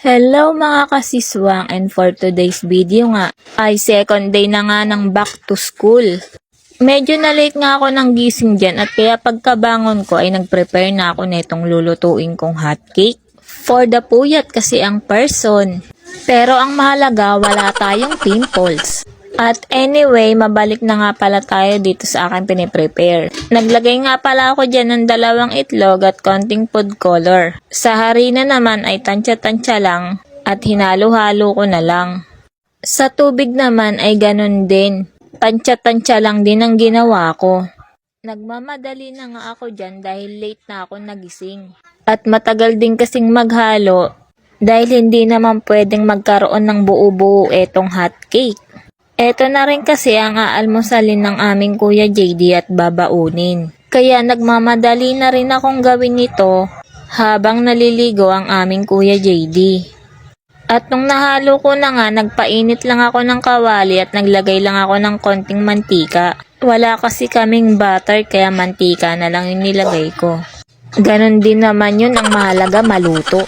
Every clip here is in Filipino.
Hello mga kasiswang, and for today's video nga ay second day na nga ng back to school. Medyo na late nga ako ng gising dyan at kaya pagkabangon ko ay nag-prepare na ako netong lulutuin kong hotcake. For the puyat kasi ang person. Pero ang mahalaga wala tayong pimples. At anyway, mabalik na nga pala tayo dito sa aking piniprepare. Naglagay nga pala ako dyan ng 2 itlog at konting food color. Sa harina naman ay tansya-tansya lang at hinalo-halo ko na lang. Sa tubig naman ay ganun din. Tansya-tansya lang din ang ginawa ko. Nagmamadali na nga ako dyan dahil late na ako nagising. At matagal din kasing maghalo dahil hindi naman pwedeng magkaroon ng buo-buo etong hotcake. Eto na rin kasi ang aalmosalin ng aming Kuya JD at babaunin. Kaya nagmamadali na rin akong gawin ito habang naliligo ang aming Kuya JD. At nung nahalo ko na nga, nagpainit lang ako ng kawali at naglagay lang ako ng konting mantika. Wala kasi kaming butter kaya mantika na lang yung nilagay ko. Ganon din naman yun, ang mahalaga maluto.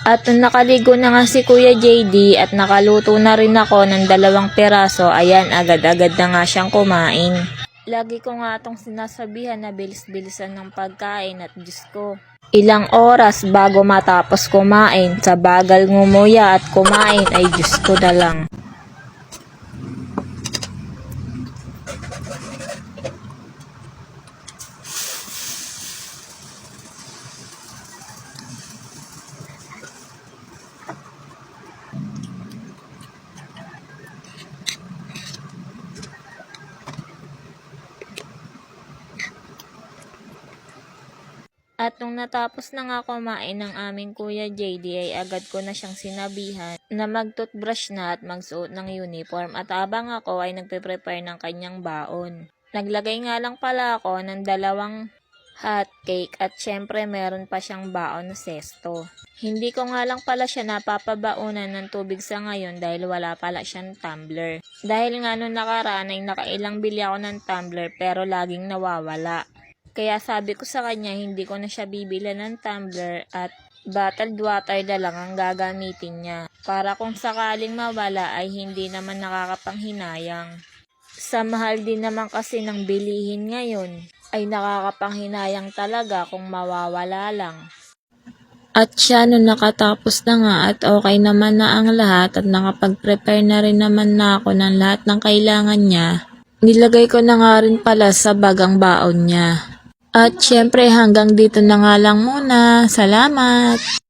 At nung nakaligo na nga si Kuya JD at nakaluto na rin ako ng 2 peraso, ayan, agad-agad na nga siyang kumain. Lagi ko nga itong sinasabihan na bilis-bilisan ng pagkain at Diyos ko, ilang oras bago matapos kumain, sa bagal ngumuya at kumain ay Diyos ko na lang. At nung natapos na nga kumain ng aming Kuya JD ay agad ko na siyang sinabihan na mag-toothbrush na at magsuot ng uniform at habang ako ay nagpe-prepare ng kanyang baon. Naglagay nga lang pala ako ng 2 hotcake at syempre meron pa siyang baon na sesto. Hindi ko nga lang pala siya napapabaunan ng tubig sa ngayon dahil wala pala siyang tumbler. Dahil nga nung nakaraan ay nakailang bili ako ng tumbler pero laging nawawala. Kaya sabi ko sa kanya hindi ko na siya bibila ng tumbler at bottled water na lang ang gagamitin niya. Para kung sakaling mawala ay hindi naman nakakapanghinayang. Sa mahal din naman kasi ng bilihin ngayon ay nakakapanghinayang talaga kung mawawala lang. At siya nung nakatapos na nga at okay naman na ang lahat at nakapag-prepare na rin naman na ako ng lahat ng kailangan niya, nilagay ko na nga rin pala sa bagang baon niya. At syempre hanggang dito na nga lang muna. Salamat!